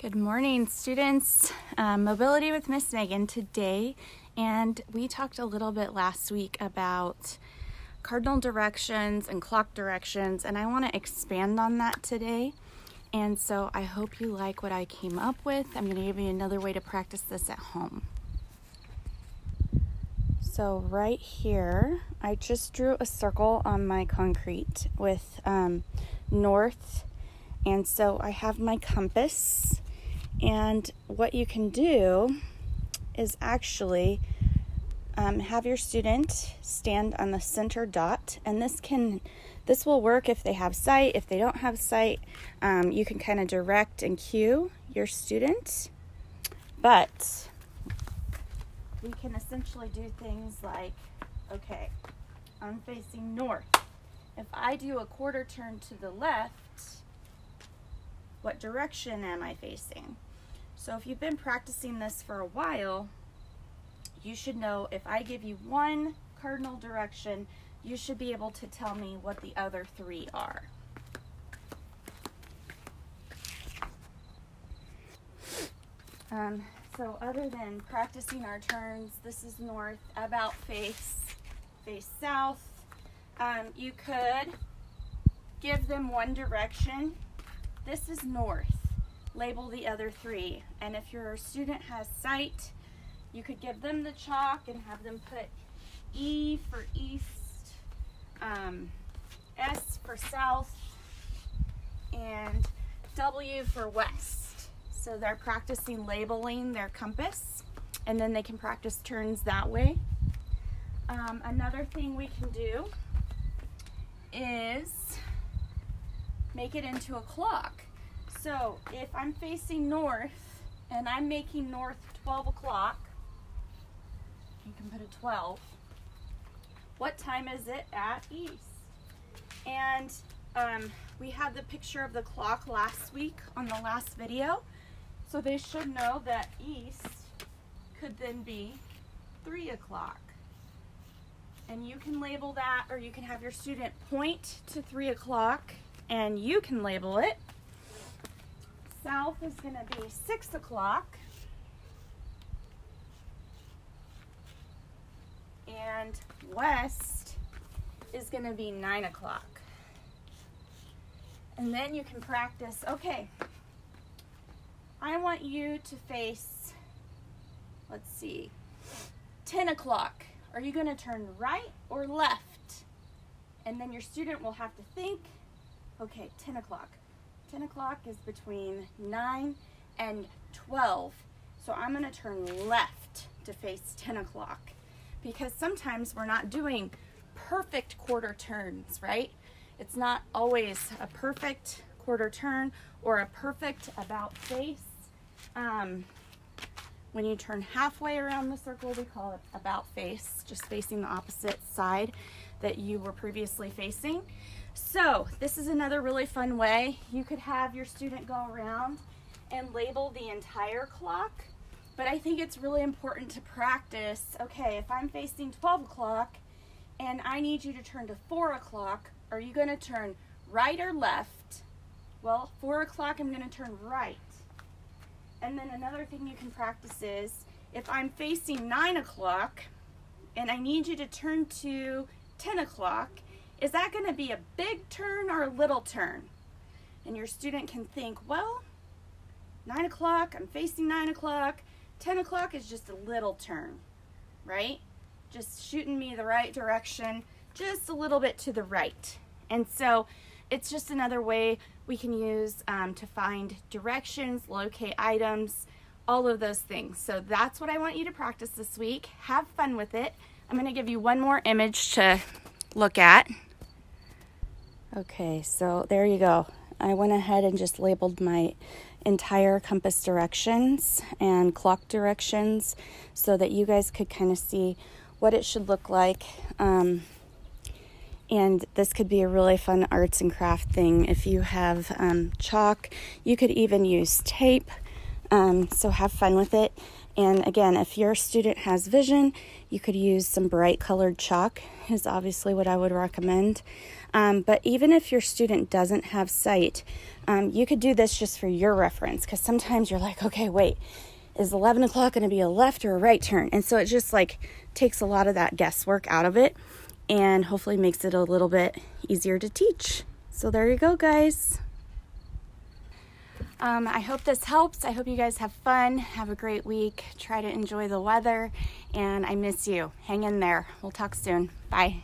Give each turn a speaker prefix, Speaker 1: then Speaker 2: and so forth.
Speaker 1: Good morning, students. Mobility with Miss Megan today, and we talked a little bit last week about cardinal directions and clock directions, and I want to expand on that today. And so I hope you like what I came up with. I'm going to give you another way to practice this at home. So right here, I just drew a circle on my concrete with north, and so I have my compass. And what you can do is actually have your student stand on the center dot, and this will work if they have sight. If they don't have sight, you can kind of direct and cue your student. But we can essentially do things like, okay, I'm facing north. If I do a quarter turn to the left, what direction am I facing? So if you've been practicing this for a while, you should know if I give you one cardinal direction, you should be able to tell me what the other three are. So other than practicing our turns, this is north, about face south. You could give them one direction. This is north. Label the other three. And if your student has sight, you could give them the chalk and have them put E for east, S for south, and W for west. So they're practicing labeling their compass, and then they can practice turns that way. Another thing we can do is make it into a clock. So if I'm facing north and I'm making north 12 o'clock, you can put a 12. What time is it at east? And we had the picture of the clock last week on the last video. So they should know that east could then be 3 o'clock. And you can label that, or you can have your student point to 3 o'clock and you can label it. South is going to be 6 o'clock, and west is going to be 9 o'clock. And then you can practice, okay, I want you to face, let's see, 10 o'clock. Are you going to turn right or left? And then your student will have to think, okay, 10 o'clock. 10 o'clock is between 9 and 12. So I'm going to turn left to face 10 o'clock. Because sometimes we're not doing perfect quarter turns, right? It's not always a perfect quarter turn or a perfect about face. When you turn halfway around the circle, we call it about face, just facing the opposite side that you were previously facing. So this is another really fun way. You could have your student go around and label the entire clock, but I think it's really important to practice, okay, if I'm facing 12 o'clock and I need you to turn to 4 o'clock, are you going to turn right or left? Well, 4 o'clock, I'm going to turn right. And then another thing you can practice is, if I'm facing 9 o'clock and I need you to turn to 10 o'clock, is that going to be a big turn or a little turn? And your student can think, well, 9 o'clock, I'm facing 9 o'clock. 10 o'clock is just a little turn, right? Just shooting me the right direction, just a little bit to the right. And so it's just another way we can use to find directions, locate items, all of those things. So that's what I want you to practice this week. Have fun with it. I'm going to give you one more image to look at. Okay, so there you go. I went ahead and just labeled my entire compass directions and clock directions so that you guys could kind of see what it should look like. And this could be a really fun arts and craft thing. If you have chalk, you could even use tape. So have fun with it. And again, if your student has vision, you could use some bright colored chalk is obviously what I would recommend. But even if your student doesn't have sight, you could do this just for your reference, because sometimes you're like, okay, wait, is 11 o'clock going to be a left or a right turn? And so it just like takes a lot of that guesswork out of it and hopefully makes it a little bit easier to teach. So there you go, guys. I hope this helps. I hope you guys have fun. Have a great week. Try to enjoy the weather. And I miss you. Hang in there. We'll talk soon. Bye.